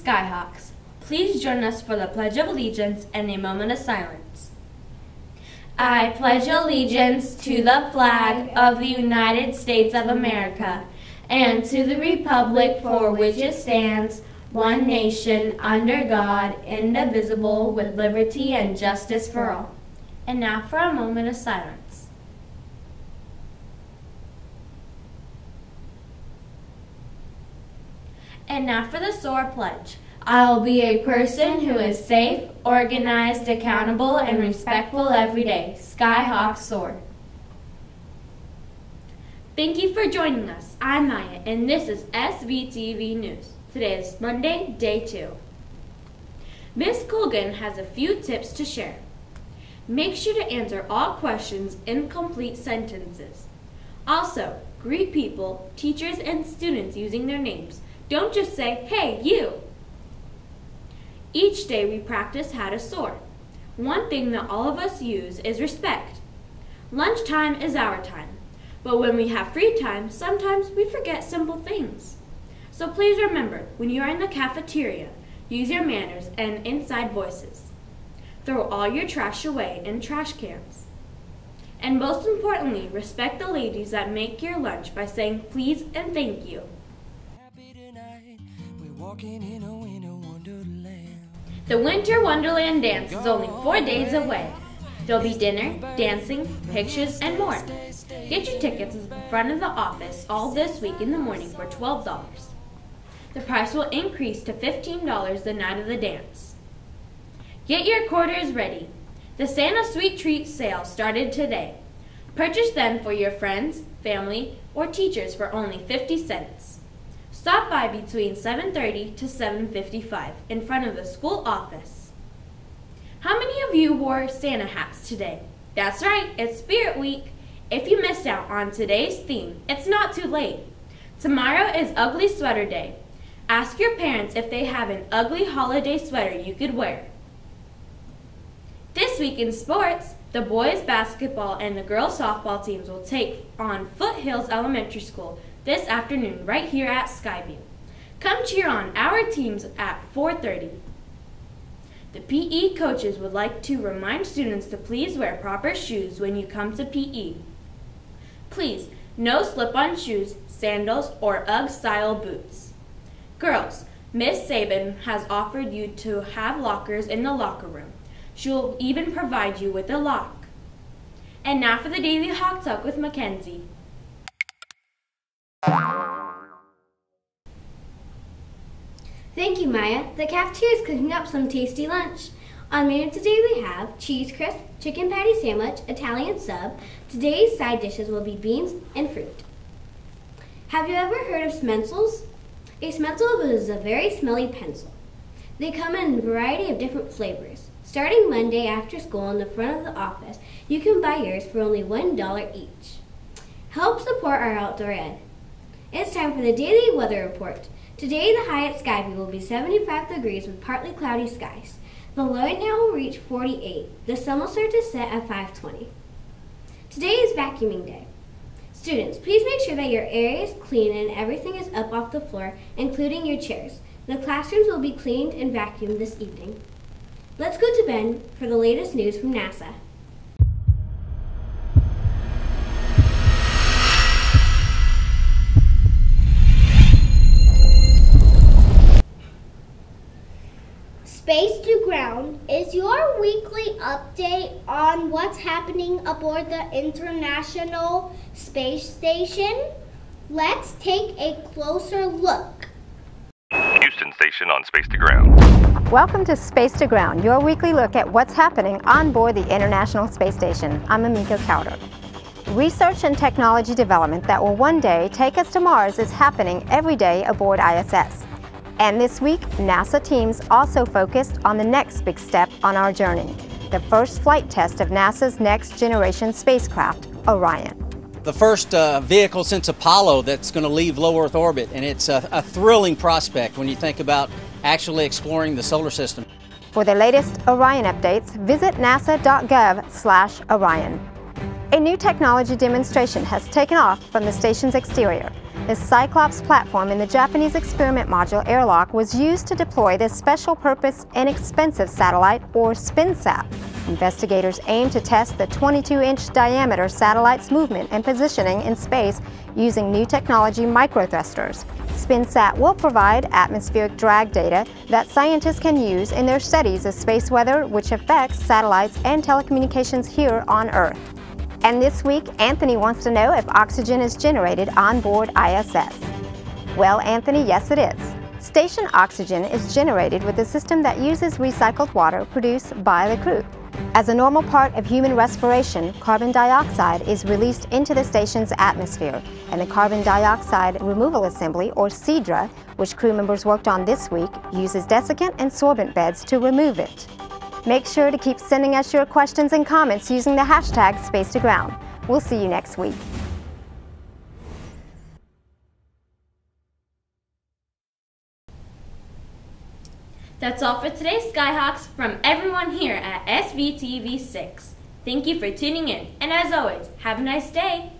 Skyhawks. Please join us for the Pledge of Allegiance and a moment of silence. I pledge allegiance to the flag of the United States of America and to the republic for which it stands, one nation, under God, indivisible, with liberty and justice for all. And now for a moment of silence. And now for the SOAR pledge. I'll be a person who is safe, organized, accountable, and respectful every day. Skyhawk SOAR. Thank you for joining us. I'm Maya, and this is SVTV News. Today is Monday, day 2. Miss Colgan has a few tips to share. Make sure to answer all questions in complete sentences. Also, greet people, teachers, and students using their names. Don't just say, "Hey, you!" Each day we practice how to soar. One thing that all of us use is respect. Lunchtime is our time, but when we have free time, sometimes we forget simple things. So please remember, when you are in the cafeteria, use your manners and inside voices. Throw all your trash away in trash cans. And most importantly, respect the ladies that make your lunch by saying please and thank you. The Winter Wonderland Dance is only 4 days away. There'll be dinner, dancing, pictures, and more. Get your tickets in front of the office all this week in the morning for $12. The price will increase to $15 the night of the dance. Get your quarters ready. The Santa Sweet Treat sale started today. Purchase them for your friends, family, or teachers for only 50 cents. Stop by between 7:30 to 7:55 in front of the school office. How many of you wore Santa hats today? That's right, it's Spirit Week. If you missed out on today's theme, it's not too late. Tomorrow is Ugly Sweater Day. Ask your parents if they have an ugly holiday sweater you could wear. This week in sports, the boys basketball and the girls softball teams will take on Foothills Elementary School this afternoon right here at Skyview. Come cheer on our teams at 4:30. The PE coaches would like to remind students to please wear proper shoes when you come to PE. Please, no slip-on shoes, sandals, or UGG-style boots. Girls, Miss Sabin has offered you to have lockers in the locker room. She will even provide you with a lock. And now for the Daily Hawk Talk with Mackenzie. Thank you, Maya. The cafeteria is cooking up some tasty lunch. On menu today we have cheese crisp, chicken patty sandwich, Italian sub. Today's side dishes will be beans and fruit. Have you ever heard of Smencils? A Smencil is a very smelly pencil. They come in a variety of different flavors. Starting Monday after school in the front of the office, you can buy yours for only $1 each. Help support our outdoor ed. It's time for the daily weather report. Today, the high at Skyview will be 75 degrees with partly cloudy skies. The low at now will reach 48. The sun will start to set at 5:20. Today is vacuuming day. Students, please make sure that your area is clean and everything is up off the floor, including your chairs. The classrooms will be cleaned and vacuumed this evening. Let's go to Ben for the latest news from NASA. Space to Ground is your weekly update on what's happening aboard the International Space Station. Let's take a closer look. Houston Station on Space to Ground. Welcome to Space to Ground, your weekly look at what's happening on board the International Space Station. I'm Amika Cowder. Research and technology development that will one day take us to Mars is happening every day aboard ISS. And this week, NASA teams also focused on the next big step on our journey, the first flight test of NASA's next generation spacecraft, Orion. The first vehicle since Apollo that's going to leave low Earth orbit, and it's a thrilling prospect when you think about actually exploring the solar system. For the latest Orion updates, visit nasa.gov/Orion. A new technology demonstration has taken off from the station's exterior. The Cyclops platform in the Japanese experiment module airlock was used to deploy this special-purpose inexpensive satellite, or SpinSat. Investigators aim to test the 22-inch diameter satellite's movement and positioning in space using new technology microthrusters. SpinSat will provide atmospheric drag data that scientists can use in their studies of space weather, which affects satellites and telecommunications here on Earth. And this week, Anthony wants to know if oxygen is generated on board ISS. Well, Anthony, yes it is. Station oxygen is generated with a system that uses recycled water produced by the crew. As a normal part of human respiration, carbon dioxide is released into the station's atmosphere, and the carbon dioxide removal assembly, or CDRA, which crew members worked on this week, uses desiccant and sorbent beds to remove it. Make sure to keep sending us your questions and comments using the hashtag #SpaceToGround. We'll see you next week. That's all for today, Skyhawks, from everyone here at SVTV 6. Thank you for tuning in, and as always, have a nice day.